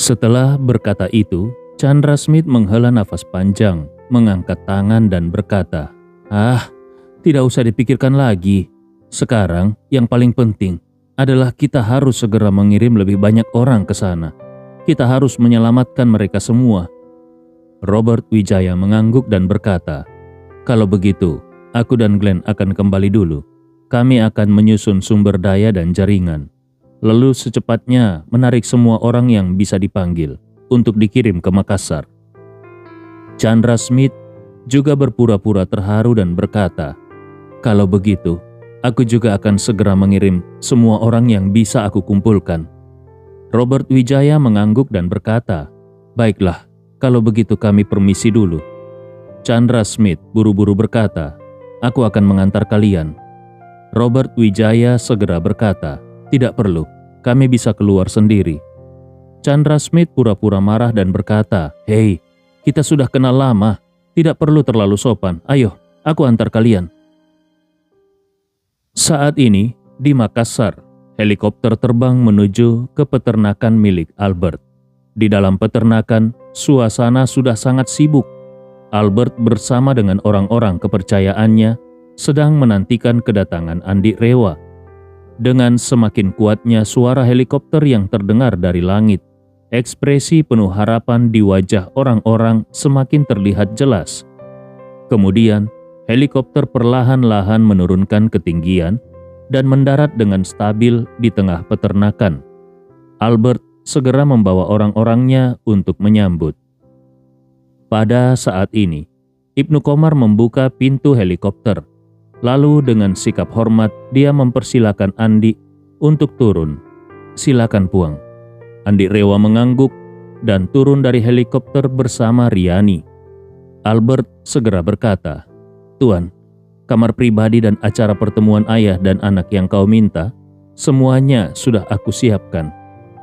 Setelah berkata itu, Chandra Smith menghela nafas panjang, mengangkat tangan dan berkata, tidak usah dipikirkan lagi. Sekarang yang paling penting adalah kita harus segera mengirim lebih banyak orang ke sana. Kita harus menyelamatkan mereka semua." Robert Wijaya mengangguk dan berkata, "Kalau begitu, aku dan Glenn akan kembali dulu. Kami akan menyusun sumber daya dan jaringan. Lalu secepatnya menarik semua orang yang bisa dipanggil untuk dikirim ke Makassar." Chandra Smith juga berpura-pura terharu dan berkata, "Kalau begitu, aku juga akan segera mengirim semua orang yang bisa aku kumpulkan." Robert Wijaya mengangguk dan berkata, "Baiklah, kalau begitu kami permisi dulu." Chandra Smith buru-buru berkata, "Aku akan mengantar kalian." Robert Wijaya segera berkata, "Tidak perlu, kami bisa keluar sendiri." Chandra Smith pura-pura marah dan berkata, "Hei, kita sudah kenal lama, tidak perlu terlalu sopan. Ayo, aku antar kalian." Saat ini, di Makassar, helikopter terbang menuju ke peternakan milik Albert. Di dalam peternakan, suasana sudah sangat sibuk. Albert bersama dengan orang-orang kepercayaannya sedang menantikan kedatangan Andi Rewa. Dengan semakin kuatnya suara helikopter yang terdengar dari langit, ekspresi penuh harapan di wajah orang-orang semakin terlihat jelas. Kemudian, helikopter perlahan-lahan menurunkan ketinggian dan mendarat dengan stabil di tengah peternakan. Albert segera membawa orang-orangnya untuk menyambut. Pada saat ini, Ibnu Komar membuka pintu helikopter. Lalu dengan sikap hormat dia mempersilakan Andi untuk turun. "Silakan Puang." Andi Rewa mengangguk dan turun dari helikopter bersama Riani. Albert segera berkata, "Tuan, kamar pribadi dan acara pertemuan ayah dan anak yang kau minta, semuanya sudah aku siapkan.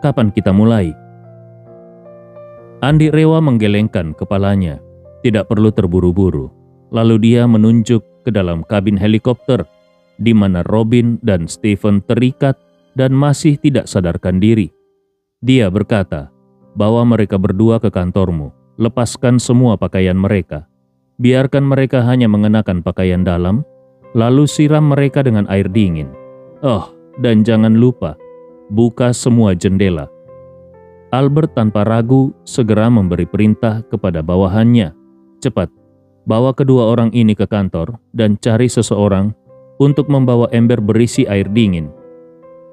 Kapan kita mulai?" Andi Rewa menggelengkan kepalanya. Tidak perlu terburu-buru. Lalu dia menunjuk ke dalam kabin helikopter, di mana Robin dan Stephen terikat dan masih tidak sadarkan diri. Dia berkata, "Bawa mereka berdua ke kantormu. Lepaskan semua pakaian mereka. Biarkan mereka hanya mengenakan pakaian dalam, lalu siram mereka dengan air dingin. Oh, dan jangan lupa, buka semua jendela." Albert tanpa ragu segera memberi perintah kepada bawahannya, "Cepat, bawa kedua orang ini ke kantor dan cari seseorang untuk membawa ember berisi air dingin."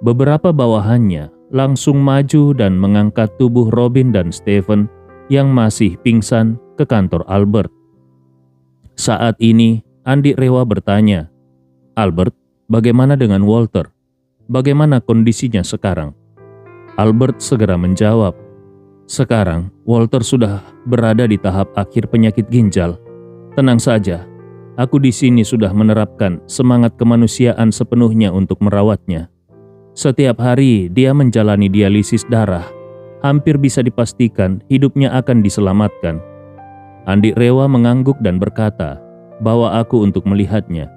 Beberapa bawahannya langsung maju dan mengangkat tubuh Robin dan Stephen yang masih pingsan ke kantor Albert. Saat ini, Andi Rewa bertanya, "Albert, bagaimana dengan Walter? Bagaimana kondisinya sekarang?" Albert segera menjawab, "Sekarang Walter sudah berada di tahap akhir penyakit ginjal. Tenang saja, aku di sini sudah menerapkan semangat kemanusiaan sepenuhnya untuk merawatnya. Setiap hari dia menjalani dialisis darah. Hampir bisa dipastikan hidupnya akan diselamatkan." Andi Rewa mengangguk dan berkata, "Bawa aku untuk melihatnya."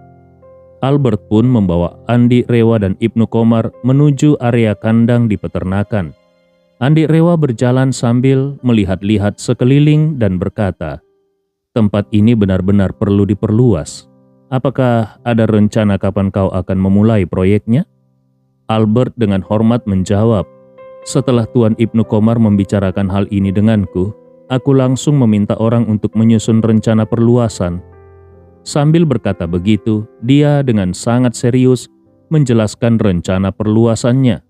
Albert pun membawa Andi Rewa dan Ibnu Komar menuju area kandang di peternakan. Andi Rewa berjalan sambil melihat-lihat sekeliling dan berkata, "Tempat ini benar-benar perlu diperluas. Apakah ada rencana kapan kau akan memulai proyeknya?" Albert dengan hormat menjawab, "Setelah Tuan Ibnu Komar membicarakan hal ini denganku, aku langsung meminta orang untuk menyusun rencana perluasan." Sambil berkata begitu, dia dengan sangat serius menjelaskan rencana perluasannya.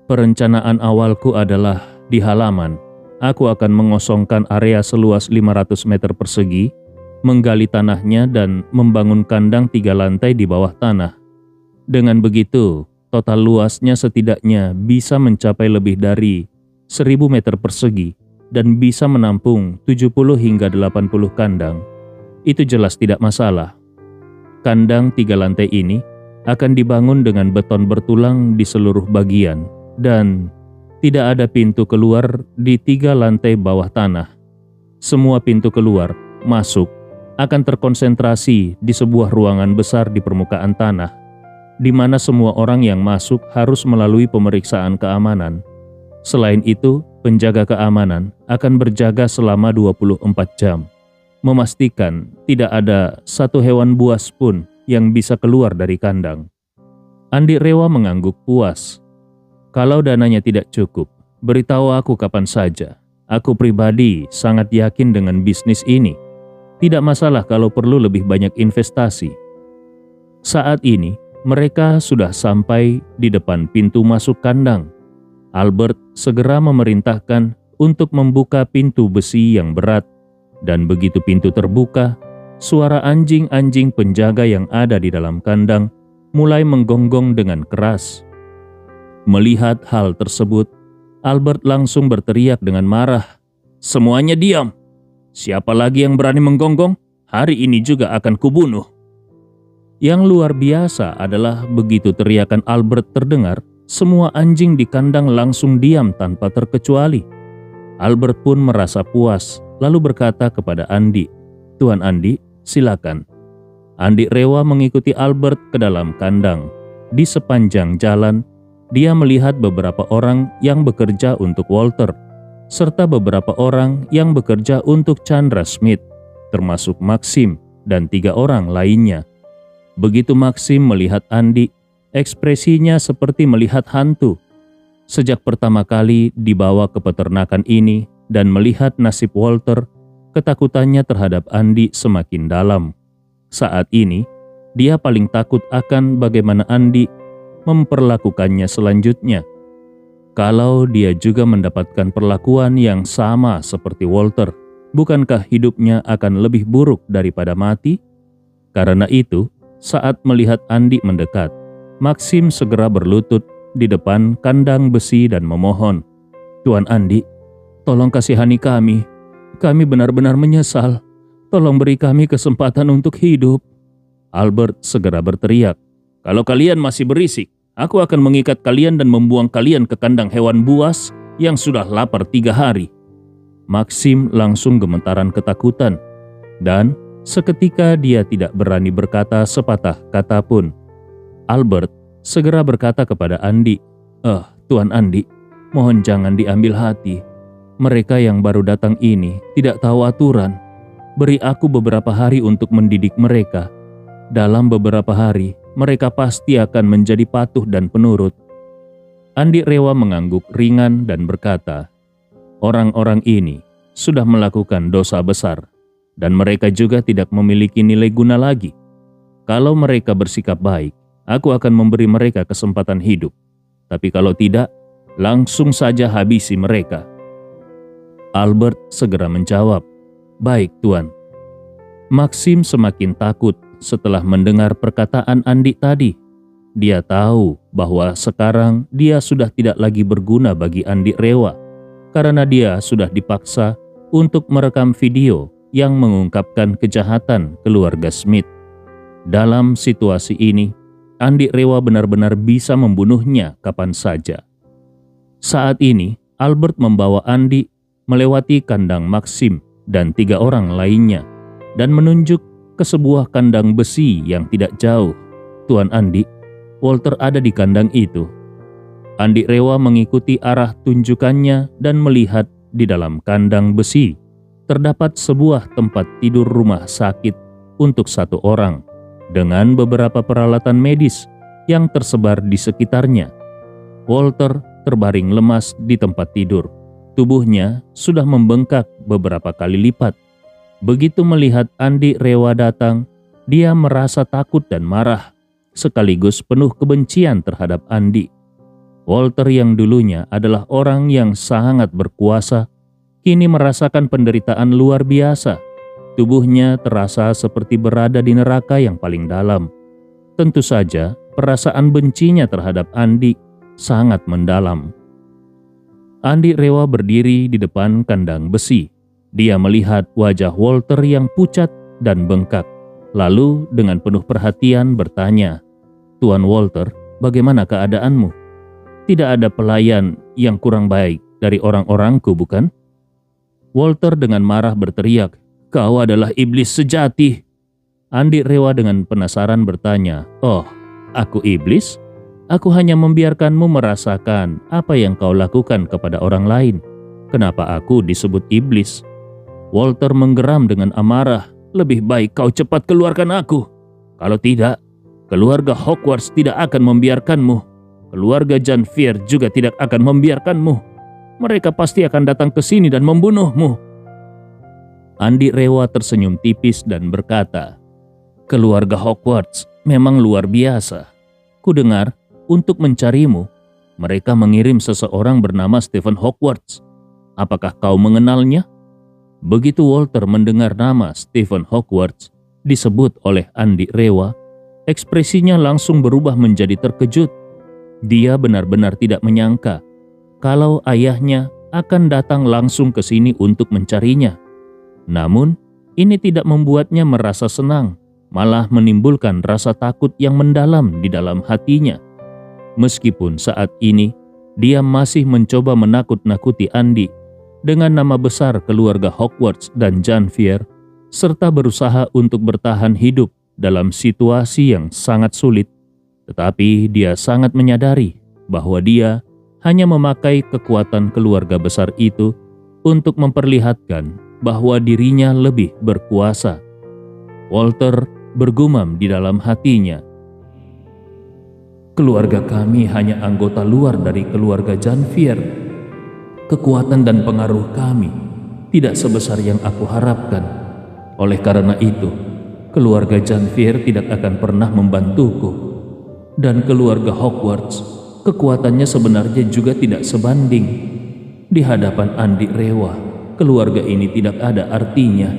"Perencanaan awalku adalah di halaman. Aku akan mengosongkan area seluas 500 meter persegi, menggali tanahnya dan membangun kandang 3 lantai di bawah tanah. Dengan begitu, total luasnya setidaknya bisa mencapai lebih dari 1000 meter persegi dan bisa menampung 70 hingga 80 kandang. Itu jelas tidak masalah. Kandang 3 lantai ini akan dibangun dengan beton bertulang di seluruh bagian dan tidak ada pintu keluar di 3 lantai bawah tanah. Semua pintu keluar, masuk, akan terkonsentrasi di sebuah ruangan besar di permukaan tanah, di mana semua orang yang masuk harus melalui pemeriksaan keamanan. Selain itu, penjaga keamanan akan berjaga selama 24 jam, memastikan tidak ada satu hewan buas pun yang bisa keluar dari kandang. Andi Rewa mengangguk puas. Kalau dananya tidak cukup, beritahu aku kapan saja. Aku pribadi sangat yakin dengan bisnis ini. Tidak masalah kalau perlu lebih banyak investasi. Saat ini, mereka sudah sampai di depan pintu masuk kandang. Albert segera memerintahkan untuk membuka pintu besi yang berat, dan begitu pintu terbuka, suara anjing-anjing penjaga yang ada di dalam kandang mulai menggonggong dengan keras. Melihat hal tersebut, Albert langsung berteriak dengan marah, "Semuanya diam! Siapa lagi yang berani menggonggong? Hari ini juga akan kubunuh." Yang luar biasa adalah begitu teriakan Albert terdengar, semua anjing di kandang langsung diam tanpa terkecuali. Albert pun merasa puas, lalu berkata kepada Andi, "Tuan Andi, silakan." Andi Rewa mengikuti Albert ke dalam kandang. Di sepanjang jalan, dia melihat beberapa orang yang bekerja untuk Walter, serta beberapa orang yang bekerja untuk Chandra Smith, termasuk Maxim dan 3 orang lainnya. Begitu Maxim melihat Andi, ekspresinya seperti melihat hantu. Sejak pertama kali dibawa ke peternakan ini dan melihat nasib Walter, ketakutannya terhadap Andi semakin dalam. Saat ini, dia paling takut akan bagaimana Andi memperlakukannya selanjutnya. Kalau dia juga mendapatkan perlakuan yang sama seperti Walter, bukankah hidupnya akan lebih buruk daripada mati? Karena itu, saat melihat Andi mendekat, Maxim segera berlutut di depan kandang besi dan memohon, "Tuan Andi, tolong kasihani kami. Kami benar-benar menyesal. Tolong beri kami kesempatan untuk hidup." Albert segera berteriak, "Kalau kalian masih berisik, aku akan mengikat kalian dan membuang kalian ke kandang hewan buas yang sudah lapar 3 hari. Maxim langsung gemetaran ketakutan, dan seketika dia tidak berani berkata sepatah kata pun. Albert segera berkata kepada Andi, Tuan Andi, mohon jangan diambil hati. Mereka yang baru datang ini tidak tahu aturan. Beri aku beberapa hari untuk mendidik mereka. Dalam beberapa hari, mereka pasti akan menjadi patuh dan penurut." Andi Rewa mengangguk ringan dan berkata, "Orang-orang ini sudah melakukan dosa besar, dan mereka juga tidak memiliki nilai guna lagi. Kalau mereka bersikap baik, aku akan memberi mereka kesempatan hidup. Tapi kalau tidak, langsung saja habisi mereka." Albert segera menjawab, "Baik, Tuan." Maxim semakin takut setelah mendengar perkataan Andi tadi. Dia tahu bahwa sekarang dia sudah tidak lagi berguna bagi Andi Rewa, karena dia sudah dipaksa untuk merekam video yang mengungkapkan kejahatan keluarga Smith. Dalam situasi ini, Andi Rewa benar-benar bisa membunuhnya kapan saja. Saat ini, Albert membawa Andi melewati kandang Maxim dan 3 orang lainnya, dan menunjuk ke sebuah kandang besi yang tidak jauh. "Tuan Andi, Walter ada di kandang itu." Andi Rewa mengikuti arah tunjukannya dan melihat di dalam kandang besi terdapat sebuah tempat tidur rumah sakit untuk 1 orang dengan beberapa peralatan medis yang tersebar di sekitarnya. Walter terbaring lemas di tempat tidur. Tubuhnya sudah membengkak beberapa kali lipat. Begitu melihat Andi Rewa datang, dia merasa takut dan marah, sekaligus penuh kebencian terhadap Andi. Walter yang dulunya adalah orang yang sangat berkuasa, kini merasakan penderitaan luar biasa. Tubuhnya terasa seperti berada di neraka yang paling dalam. Tentu saja, perasaan bencinya terhadap Andi sangat mendalam. Andi Rewa berdiri di depan kandang besi. Dia melihat wajah Walter yang pucat dan bengkak. Lalu dengan penuh perhatian bertanya, "Tuan Walter, bagaimana keadaanmu? Tidak ada pelayan yang kurang baik dari orang-orangku, bukan?" Walter dengan marah berteriak, "Kau adalah iblis sejati." Andi Rewa dengan penasaran bertanya, "Oh, aku iblis? Aku hanya membiarkanmu merasakan apa yang kau lakukan kepada orang lain. Kenapa aku disebut iblis?" Walter menggeram dengan amarah. "Lebih baik kau cepat keluarkan aku. Kalau tidak, keluarga Hogwarts tidak akan membiarkanmu. Keluarga Janvier juga tidak akan membiarkanmu. Mereka pasti akan datang ke sini dan membunuhmu." Andi Rewa tersenyum tipis dan berkata, "Keluarga Hogwarts memang luar biasa. Kudengar untuk mencarimu, mereka mengirim seseorang bernama Stephen Hogwarts. Apakah kau mengenalnya?" Begitu Walter mendengar nama Stephen Hogwarts disebut oleh Andi Rewa, ekspresinya langsung berubah menjadi terkejut. Dia benar-benar tidak menyangka kalau ayahnya akan datang langsung ke sini untuk mencarinya. Namun, ini tidak membuatnya merasa senang, malah menimbulkan rasa takut yang mendalam di dalam hatinya. Meskipun saat ini dia masih mencoba menakut-nakuti Andi dengan nama besar keluarga Hogwarts dan Janvier, serta berusaha untuk bertahan hidup dalam situasi yang sangat sulit. Tetapi dia sangat menyadari bahwa dia hanya memakai kekuatan keluarga besar itu untuk memperlihatkan bahwa dirinya lebih berkuasa. Walter bergumam di dalam hatinya, "Keluarga kami hanya anggota luar dari keluarga Janvier. Kekuatan dan pengaruh kami tidak sebesar yang aku harapkan. Oleh karena itu, keluarga Janvier tidak akan pernah membantuku. Dan keluarga Hogwarts, kekuatannya sebenarnya juga tidak sebanding. Di hadapan Andi Rewa, keluarga ini tidak ada artinya.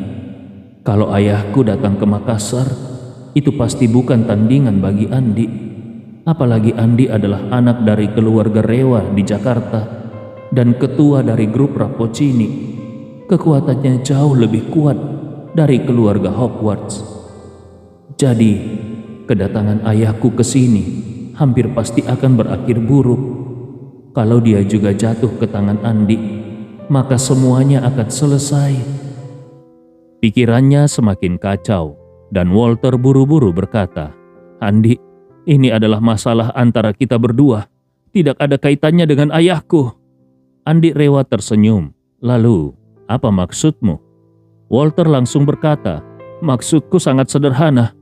Kalau ayahku datang ke Makassar, itu pasti bukan tandingan bagi Andi. Apalagi Andi adalah anak dari keluarga Rewa di Jakarta dan ketua dari grup Rapocini. Kekuatannya jauh lebih kuat dari keluarga Hogwarts. Jadi, kedatangan ayahku ke sini hampir pasti akan berakhir buruk. Kalau dia juga jatuh ke tangan Andi, maka semuanya akan selesai." Pikirannya semakin kacau dan Walter buru-buru berkata, "Andi, ini adalah masalah antara kita berdua. Tidak ada kaitannya dengan ayahku." Andi Rewa tersenyum. "Lalu, apa maksudmu?" Walter langsung berkata, "Maksudku sangat sederhana.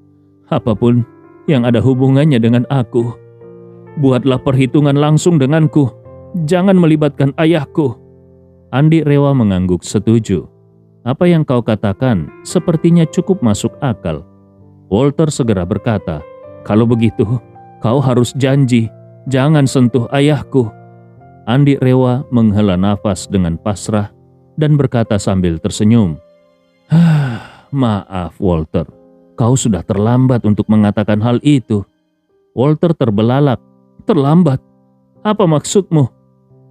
Apapun yang ada hubungannya dengan aku, buatlah perhitungan langsung denganku. Jangan melibatkan ayahku." Andi Rewa mengangguk setuju. "Apa yang kau katakan sepertinya cukup masuk akal." Walter segera berkata, "Kalau begitu, kau harus janji, jangan sentuh ayahku." Andi Rewa menghela nafas dengan pasrah dan berkata sambil tersenyum, "Maaf Walter, kau sudah terlambat untuk mengatakan hal itu." Walter terbelalak. "Terlambat? Apa maksudmu?"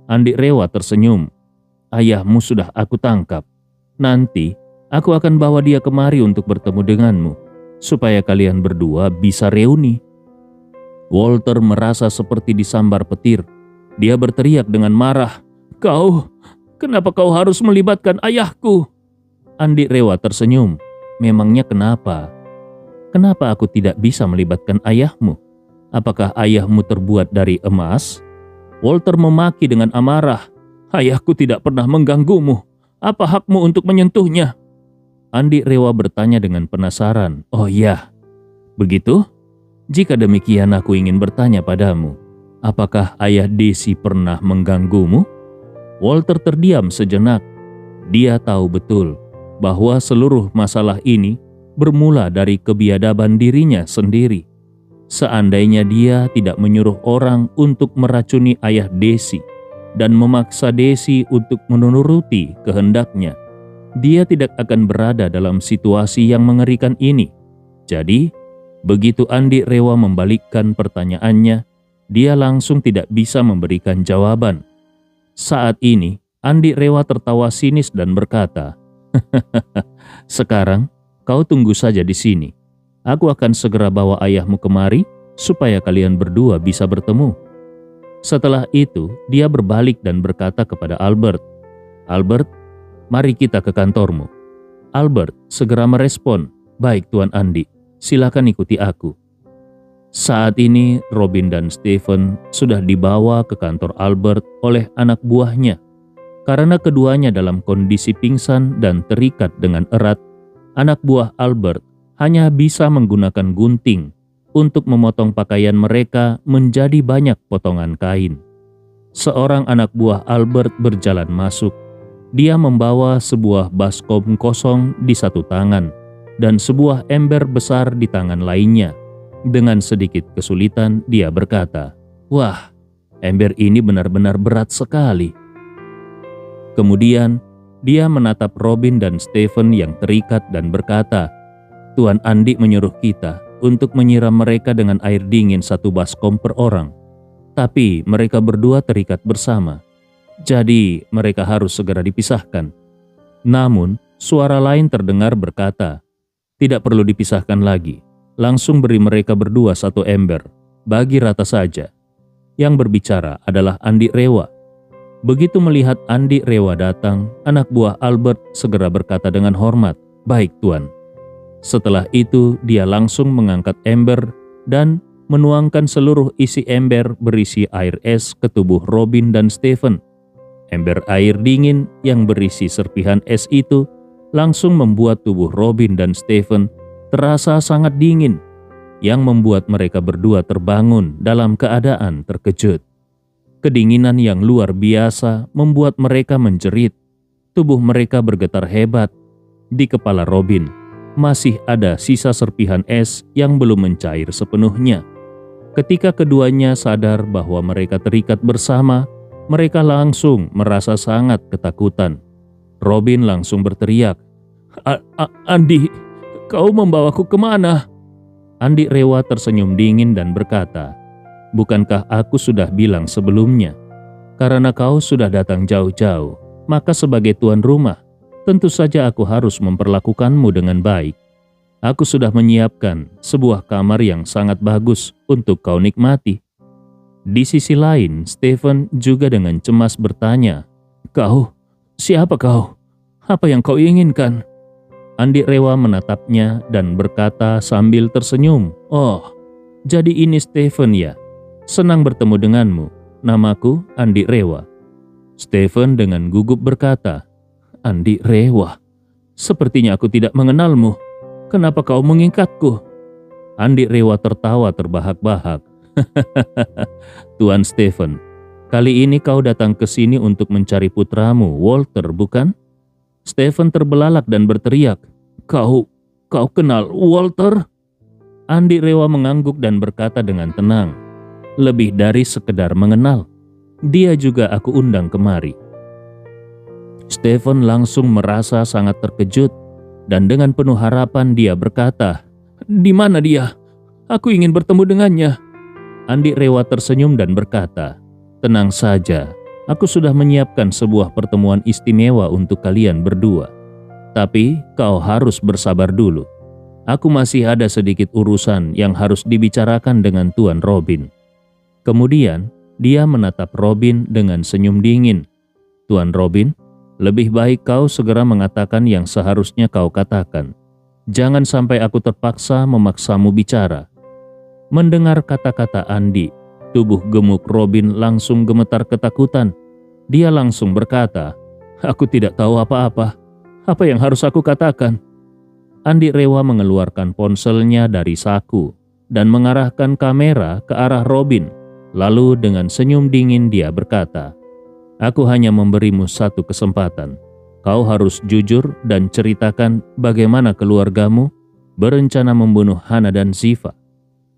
Andi Rewa tersenyum. "Ayahmu sudah aku tangkap. Nanti aku akan bawa dia kemari untuk bertemu denganmu, supaya kalian berdua bisa reuni." Walter merasa seperti disambar petir. Dia berteriak dengan marah, Kenapa kau harus melibatkan ayahku?" Andi Rewa tersenyum. "Memangnya kenapa? Kenapa aku tidak bisa melibatkan ayahmu? Apakah ayahmu terbuat dari emas?" Walter memaki dengan amarah, "Ayahku tidak pernah mengganggumu. Apa hakmu untuk menyentuhnya?" Andi Rewa bertanya dengan penasaran, "Oh ya, begitu? Jika demikian aku ingin bertanya padamu, apakah ayah Desi pernah mengganggumu?" Walter terdiam sejenak. Dia tahu betul bahwa seluruh masalah ini bermula dari kebiadaban dirinya sendiri. Seandainya dia tidak menyuruh orang untuk meracuni ayah Desi dan memaksa Desi untuk menuruti kehendaknya, dia tidak akan berada dalam situasi yang mengerikan ini. Jadi, begitu Andi Rewa membalikkan pertanyaannya, dia langsung tidak bisa memberikan jawaban. Saat ini, Andi Rewa tertawa sinis dan berkata, "Sekarang kau tunggu saja di sini. Aku akan segera bawa ayahmu kemari supaya kalian berdua bisa bertemu." Setelah itu, dia berbalik dan berkata kepada Albert, "Albert, mari kita ke kantormu." Albert segera merespon, "Baik Tuan Andi, silakan ikuti aku." Saat ini Robin dan Stephen sudah dibawa ke kantor Albert oleh anak buahnya. Karena keduanya dalam kondisi pingsan dan terikat dengan erat, anak buah Albert hanya bisa menggunakan gunting untuk memotong pakaian mereka menjadi banyak potongan kain. Seorang anak buah Albert berjalan masuk. Dia membawa sebuah baskom kosong di satu tangan dan sebuah ember besar di tangan lainnya. Dengan sedikit kesulitan dia berkata, "Wah, ember ini benar-benar berat sekali." Kemudian dia menatap Robin dan Stephen yang terikat dan berkata, "Tuan Andi menyuruh kita untuk menyiram mereka dengan air dingin 1 baskom per orang. Tapi mereka berdua terikat bersama. Jadi mereka harus segera dipisahkan." Namun suara lain terdengar berkata, "Tidak perlu dipisahkan lagi. Langsung beri mereka berdua 1 ember, bagi rata saja." Yang berbicara adalah Andi Rewa. Begitu melihat Andi Rewa datang, anak buah Albert segera berkata dengan hormat, "Baik, Tuan." Setelah itu dia langsung mengangkat ember dan menuangkan seluruh isi ember berisi air es ke tubuh Robin dan Stephen. Ember air dingin yang berisi serpihan es itu langsung membuat tubuh Robin dan Stephen terasa sangat dingin, yang membuat mereka berdua terbangun dalam keadaan terkejut. Kedinginan yang luar biasa membuat mereka menjerit. Tubuh mereka bergetar hebat. Di kepala Robin masih ada sisa serpihan es yang belum mencair sepenuhnya. Ketika keduanya sadar bahwa mereka terikat bersama, mereka langsung merasa sangat ketakutan. Robin langsung berteriak, "Andi, kau membawaku kemana?" Andi Rewa tersenyum dingin dan berkata, "Bukankah aku sudah bilang sebelumnya? Karena kau sudah datang jauh-jauh, maka sebagai tuan rumah, tentu saja aku harus memperlakukanmu dengan baik. Aku sudah menyiapkan sebuah kamar yang sangat bagus untuk kau nikmati." Di sisi lain, Stephen juga dengan cemas bertanya, "Kau? Siapa kau? Apa yang kau inginkan?" Andi Rewa menatapnya dan berkata sambil tersenyum, "Oh, jadi ini Stephen ya? Senang bertemu denganmu. Namaku Andi Rewa." Stephen dengan gugup berkata, "Andi Rewa? Sepertinya aku tidak mengenalmu. Kenapa kau mengingkatku?" Andi Rewa tertawa terbahak-bahak. "Tuan Stephen, kali ini kau datang ke sini untuk mencari putramu, Walter, bukan?" Stephen terbelalak dan berteriak, Kau kenal Walter?" Andi Rewa mengangguk dan berkata dengan tenang, "Lebih dari sekedar mengenal. Dia juga aku undang kemari." Stephen langsung merasa sangat terkejut dan dengan penuh harapan dia berkata, "Di mana dia? Aku ingin bertemu dengannya." Andi Rewa tersenyum dan berkata, "Tenang saja. Aku sudah menyiapkan sebuah pertemuan istimewa untuk kalian berdua. Tapi kau harus bersabar dulu. Aku masih ada sedikit urusan yang harus dibicarakan dengan Tuan Robin." Kemudian dia menatap Robin dengan senyum dingin. "Tuan Robin, lebih baik kau segera mengatakan yang seharusnya kau katakan. Jangan sampai aku terpaksa memaksamu bicara." Mendengar kata-kata Andi, tubuh gemuk Robin langsung gemetar ketakutan. Dia langsung berkata, "Aku tidak tahu apa-apa. Apa yang harus aku katakan?" Andi Rewa mengeluarkan ponselnya dari saku dan mengarahkan kamera ke arah Robin. Lalu dengan senyum dingin dia berkata, "Aku hanya memberimu 1 kesempatan. Kau harus jujur dan ceritakan bagaimana keluargamu berencana membunuh Hana dan Ziva.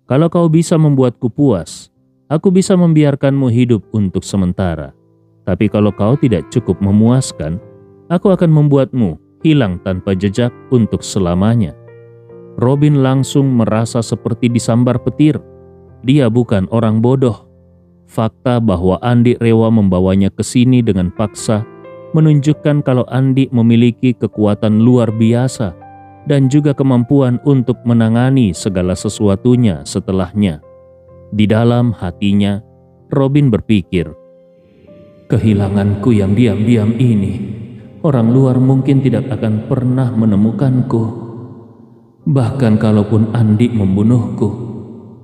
Kalau kau bisa membuatku puas, aku bisa membiarkanmu hidup untuk sementara. Tapi kalau kau tidak cukup memuaskan, aku akan membuatmu hilang tanpa jejak untuk selamanya." Robin langsung merasa seperti disambar petir. Dia bukan orang bodoh. Fakta bahwa Andi Rewa membawanya ke sini dengan paksa menunjukkan kalau Andi memiliki kekuatan luar biasa dan juga kemampuan untuk menangani segala sesuatunya setelahnya. Di dalam hatinya, Robin berpikir, "Kehilanganku yang diam-diam ini, orang luar mungkin tidak akan pernah menemukanku. Bahkan kalaupun Andi membunuhku,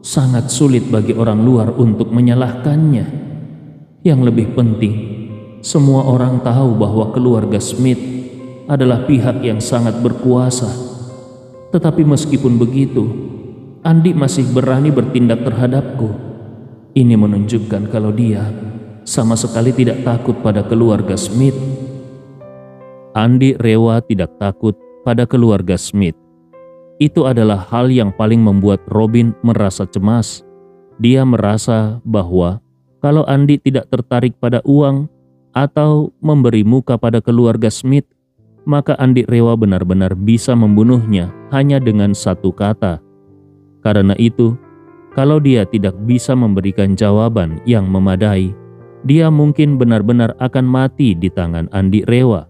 sangat sulit bagi orang luar untuk menyalahkannya. Yang lebih penting, semua orang tahu bahwa keluarga Smith adalah pihak yang sangat berkuasa. Tetapi meskipun begitu, Andi masih berani bertindak terhadapku. Ini menunjukkan kalau dia sama sekali tidak takut pada keluarga Smith. Andi Rewa tidak takut pada keluarga Smith. Itu adalah hal yang paling membuat Robin merasa cemas. Dia merasa bahwa kalau Andi tidak tertarik pada uang atau memberi muka pada keluarga Smith, maka Andi Rewa benar-benar bisa membunuhnya hanya dengan satu kata. Karena itu, kalau dia tidak bisa memberikan jawaban yang memadai, dia mungkin benar-benar akan mati di tangan Andi Rewa.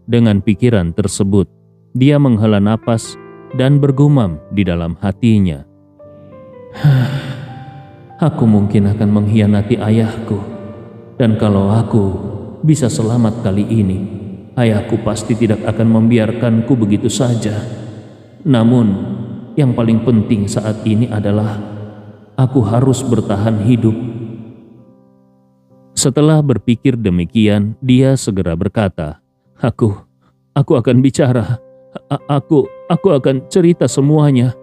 Dengan pikiran tersebut, dia menghela napas dan bergumam di dalam hatinya. Aku mungkin akan mengkhianati ayahku, dan kalau aku bisa selamat kali ini, ayahku pasti tidak akan membiarkanku begitu saja. Namun, yang paling penting saat ini adalah aku harus bertahan hidup. Setelah berpikir demikian, dia segera berkata, Aku akan bicara. Aku akan cerita semuanya.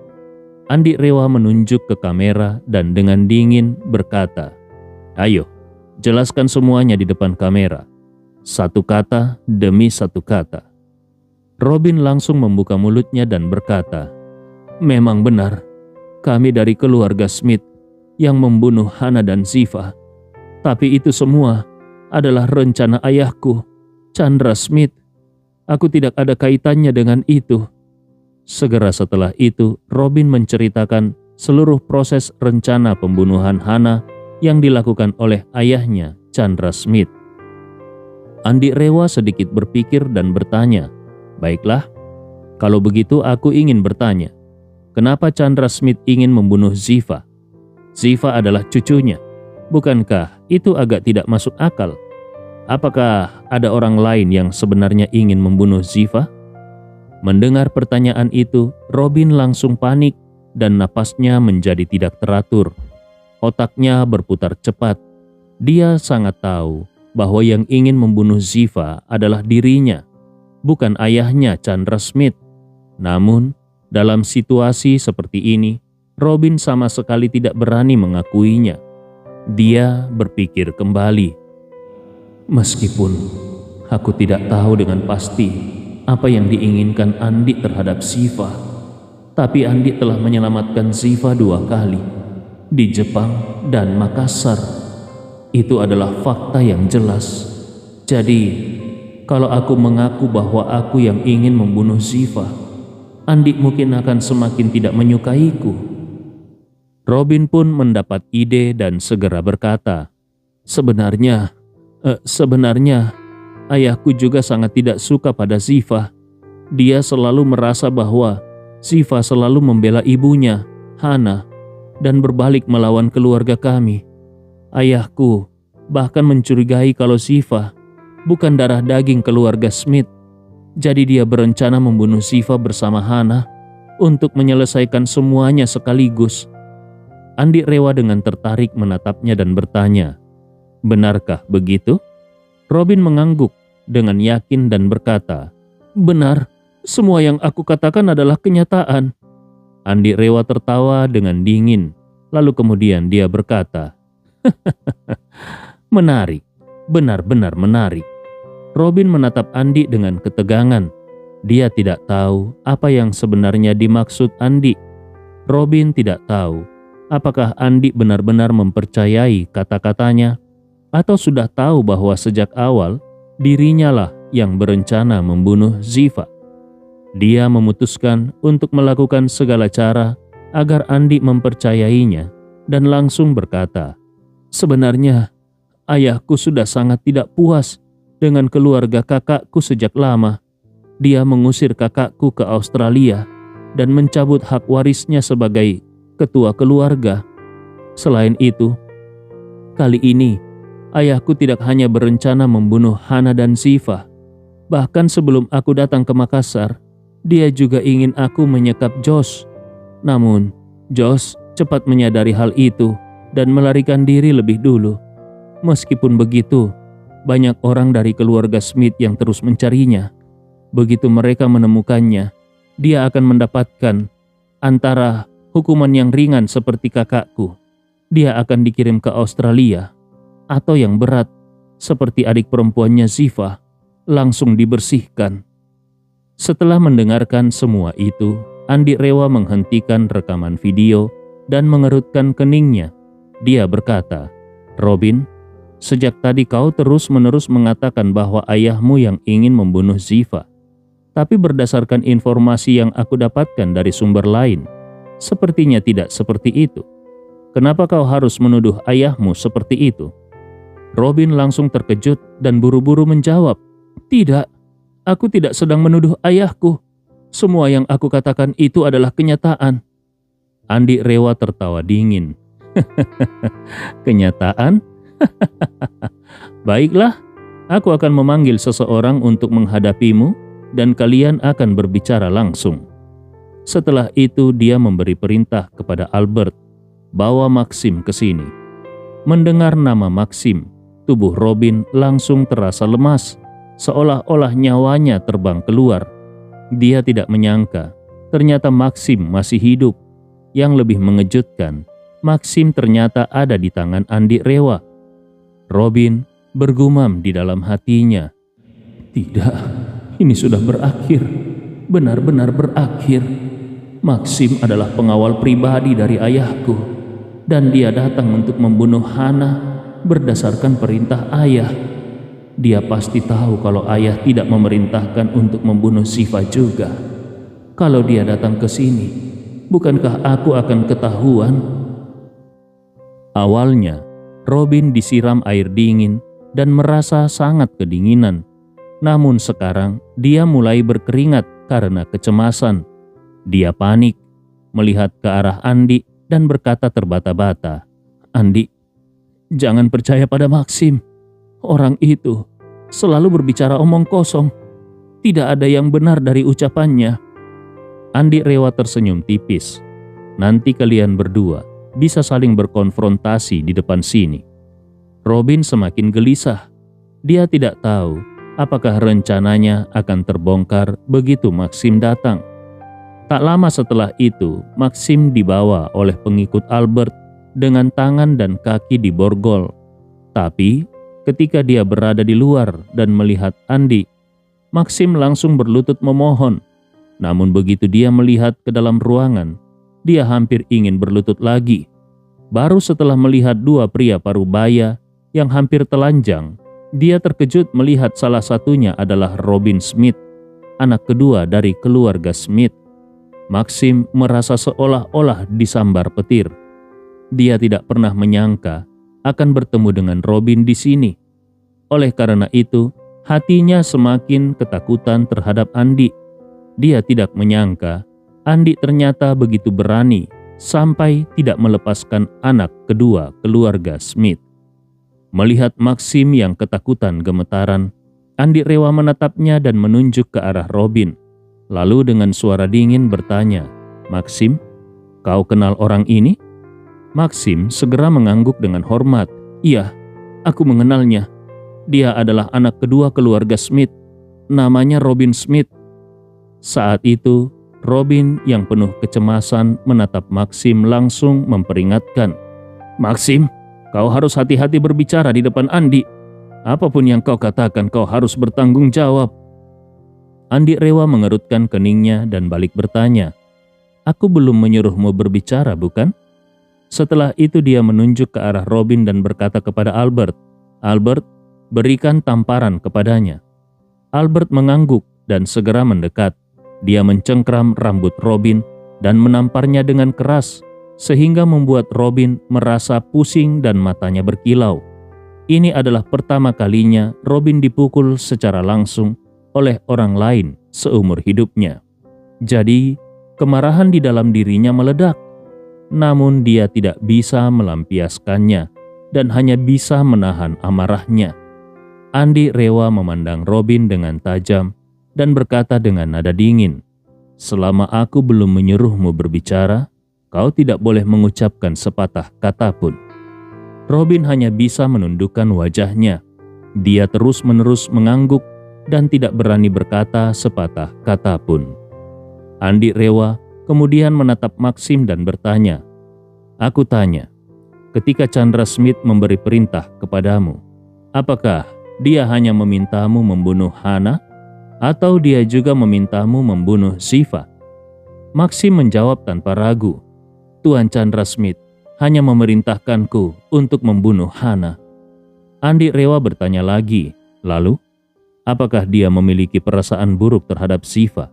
Andi Rewa menunjuk ke kamera dan dengan dingin berkata, Ayo, jelaskan semuanya di depan kamera. Satu kata demi satu kata. Robin langsung membuka mulutnya dan berkata, Memang benar, kami dari keluarga Smith yang membunuh Hana dan Ziva. Tapi itu semua adalah rencana ayahku, Chandra Smith. Aku tidak ada kaitannya dengan itu. Segera setelah itu, Robin menceritakan seluruh proses rencana pembunuhan Hana yang dilakukan oleh ayahnya, Chandra Smith. Andi Rewa sedikit berpikir dan bertanya, Baiklah, kalau begitu aku ingin bertanya, kenapa Chandra Smith ingin membunuh Ziva? Ziva adalah cucunya. Bukankah itu agak tidak masuk akal? Apakah ada orang lain yang sebenarnya ingin membunuh Ziva? Mendengar pertanyaan itu, Robin langsung panik dan napasnya menjadi tidak teratur. Otaknya berputar cepat. Dia sangat tahu bahwa yang ingin membunuh Ziva adalah dirinya, bukan ayahnya Chandra Smith. Namun, dalam situasi seperti ini, Robin sama sekali tidak berani mengakuinya. Dia berpikir kembali. Meskipun aku tidak tahu dengan pasti apa yang diinginkan Andi terhadap Ziva, tapi Andi telah menyelamatkan Ziva 2 kali, di Jepang dan Makassar. Itu adalah fakta yang jelas. Jadi, kalau aku mengaku bahwa aku yang ingin membunuh Ziva, Andi mungkin akan semakin tidak menyukaiku. Robin pun mendapat ide dan segera berkata, Sebenarnya ayahku juga sangat tidak suka pada Ziva. Dia selalu merasa bahwa Ziva selalu membela ibunya, Hana, dan berbalik melawan keluarga kami. Ayahku bahkan mencurigai kalau Ziva bukan darah daging keluarga Smith. Jadi dia berencana membunuh Ziva bersama Hana untuk menyelesaikan semuanya sekaligus. Andi Rewa dengan tertarik menatapnya dan bertanya, Benarkah begitu? Robin mengangguk dengan yakin dan berkata, Benar, semua yang aku katakan adalah kenyataan. Andi Rewa tertawa dengan dingin, lalu kemudian dia berkata, Menarik, benar-benar menarik. Robin menatap Andi dengan ketegangan. Dia tidak tahu apa yang sebenarnya dimaksud Andi. Robin tidak tahu apakah Andi benar-benar mempercayai kata-katanya atau sudah tahu bahwa sejak awal dirinya lah yang berencana membunuh Ziva. Dia memutuskan untuk melakukan segala cara agar Andi mempercayainya dan langsung berkata, Sebenarnya ayahku sudah sangat tidak puas dengan keluarga kakakku sejak lama. Dia mengusir kakakku ke Australia dan mencabut hak warisnya sebagai ketua keluarga. Selain itu, kali ini ayahku tidak hanya berencana membunuh Hana dan Ziva. Bahkan sebelum aku datang ke Makassar, dia juga ingin aku menyekap Josh. Namun, Josh cepat menyadari hal itu dan melarikan diri lebih dulu. Meskipun begitu, banyak orang dari keluarga Smith yang terus mencarinya. Begitu mereka menemukannya, dia akan mendapatkan antara hukuman yang ringan seperti kakakku, dia akan dikirim ke Australia, atau yang berat seperti adik perempuannya Ziva, langsung dibersihkan. Setelah mendengarkan semua itu, Andi Rewa menghentikan rekaman video dan mengerutkan keningnya. Dia berkata, "Robin, sejak tadi kau terus-menerus mengatakan bahwa ayahmu yang ingin membunuh Ziva. Tapi berdasarkan informasi yang aku dapatkan dari sumber lain, sepertinya tidak seperti itu. Kenapa kau harus menuduh ayahmu seperti itu?" Robin langsung terkejut dan buru-buru menjawab, "Tidak, aku tidak sedang menuduh ayahku. Semua yang aku katakan itu adalah kenyataan." Andi Rewa tertawa dingin. "Kenyataan? Baiklah, aku akan memanggil seseorang untuk menghadapimu dan kalian akan berbicara langsung." Setelah itu dia memberi perintah kepada Albert, "Bawa Maxim ke sini." Mendengar nama Maxim, tubuh Robin langsung terasa lemas, seolah-olah nyawanya terbang keluar. Dia tidak menyangka, ternyata Maxim masih hidup. Yang lebih mengejutkan, Maxim ternyata ada di tangan Andi Rewa. Robin bergumam di dalam hatinya, "Tidak, ini sudah berakhir, benar-benar berakhir. Maxim adalah pengawal pribadi dari ayahku, dan dia datang untuk membunuh Hana berdasarkan perintah ayah. Dia pasti tahu kalau ayah tidak memerintahkan untuk membunuh Ziva juga. Kalau dia datang ke sini, bukankah aku akan ketahuan?" Awalnya, Robin disiram air dingin dan merasa sangat kedinginan. Namun sekarang dia mulai berkeringat karena kecemasan. Dia panik, melihat ke arah Andi dan berkata terbata-bata, "Andi, jangan percaya pada Maxim. Orang itu selalu berbicara omong kosong. Tidak ada yang benar dari ucapannya." Andi Rewa tersenyum tipis. "Nanti kalian berdua bisa saling berkonfrontasi di depan sini." Robin semakin gelisah. Dia tidak tahu apakah rencananya akan terbongkar begitu Maxim datang. Tak lama setelah itu, Maxim dibawa oleh pengikut Albert dengan tangan dan kaki diborgol. Tapi ketika dia berada di luar dan melihat Andi, Maxim langsung berlutut memohon. Namun begitu dia melihat ke dalam ruangan, dia hampir ingin berlutut lagi. Baru setelah melihat dua pria parubaya yang hampir telanjang, dia terkejut melihat salah satunya adalah Robin Smith, anak kedua dari keluarga Smith. Maxim merasa seolah-olah disambar petir. Dia tidak pernah menyangka akan bertemu dengan Robin di sini. Oleh karena itu, hatinya semakin ketakutan terhadap Andi. Dia tidak menyangka Andi ternyata begitu berani sampai tidak melepaskan anak kedua keluarga Smith. Melihat Maxim yang ketakutan gemetaran, Andi Rewa menatapnya dan menunjuk ke arah Robin. Lalu dengan suara dingin bertanya, "Maxim, kau kenal orang ini?" Maxim segera mengangguk dengan hormat. "Iya, aku mengenalnya. Dia adalah anak kedua keluarga Smith. Namanya Robin Smith." Saat itu, Robin yang penuh kecemasan menatap Maxim langsung memperingatkan, "Maxim, kau harus hati-hati berbicara di depan Andi. Apapun yang kau katakan, kau harus bertanggung jawab." Andi Rewa mengerutkan keningnya dan balik bertanya, "Aku belum menyuruhmu berbicara, bukan?" Setelah itu dia menunjuk ke arah Robin dan berkata kepada Albert, "Albert, berikan tamparan kepadanya." Albert mengangguk dan segera mendekat. Dia mencengkram rambut Robin dan menamparnya dengan keras, sehingga membuat Robin merasa pusing dan matanya berkilau. Ini adalah pertama kalinya Robin dipukul secara langsung oleh orang lain seumur hidupnya. Jadi, kemarahan di dalam dirinya meledak. Namun dia tidak bisa melampiaskannya dan hanya bisa menahan amarahnya. Andi Rewa memandang Robin dengan tajam dan berkata dengan nada dingin, "Selama aku belum menyuruhmu berbicara, Kau tidak boleh mengucapkan sepatah kata pun." Robin hanya bisa menundukkan wajahnya. Dia terus-menerus mengangguk dan tidak berani berkata sepatah kata pun. Andi Rewa kemudian menatap Maxim dan bertanya, "Aku tanya, ketika Chandra Smith memberi perintah kepadamu, apakah dia hanya memintamu membunuh Hana atau dia juga memintamu membunuh Shiva?" Maxim menjawab tanpa ragu, "Tuan Chandra Smith hanya memerintahkanku untuk membunuh Hana." Andi Rewa bertanya lagi, "Lalu, apakah dia memiliki perasaan buruk terhadap Shiva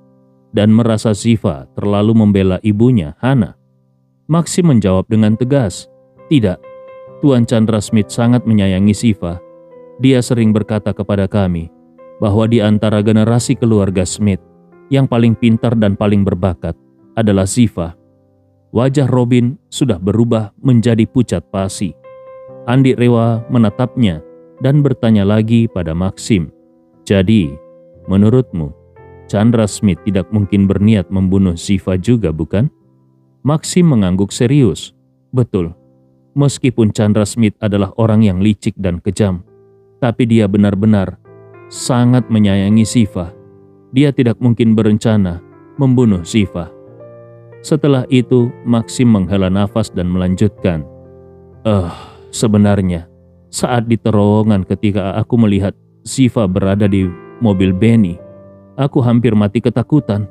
dan merasa Shiva terlalu membela ibunya, Hana?" Maxim menjawab dengan tegas, "Tidak, Tuan Chandra Smith sangat menyayangi Shiva. Dia sering berkata kepada kami bahwa di antara generasi keluarga Smith, yang paling pintar dan paling berbakat adalah Shiva." Wajah Robin sudah berubah menjadi pucat pasi. Andi Rewa menatapnya dan bertanya lagi pada Maxim, "Jadi, menurutmu, Chandra Smith tidak mungkin berniat membunuh Shiva juga, bukan?" Maxim mengangguk serius. "Betul, meskipun Chandra Smith adalah orang yang licik dan kejam, tapi dia benar-benar sangat menyayangi Shiva. Dia tidak mungkin berencana membunuh Shiva." Setelah itu, Maxim menghela nafas dan melanjutkan, Sebenarnya, saat di terowongan ketika aku melihat Shiva berada di mobil Benny, aku hampir mati ketakutan.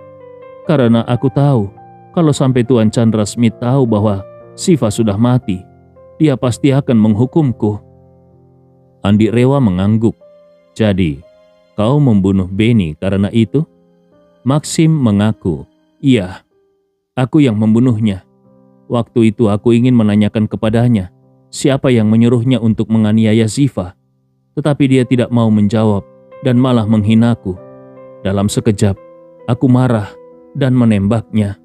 Karena aku tahu, kalau sampai Tuan Chandra Smith tahu bahwa Shiva sudah mati, dia pasti akan menghukumku." Andi Rewa mengangguk. "Jadi, kau membunuh Benny karena itu?" Maxim mengaku, "Iya, aku yang membunuhnya. Waktu itu aku ingin menanyakan kepadanya siapa yang menyuruhnya untuk menganiaya Shiva, tetapi dia tidak mau menjawab dan malah menghinaku. Dalam sekejap, aku marah dan menembaknya."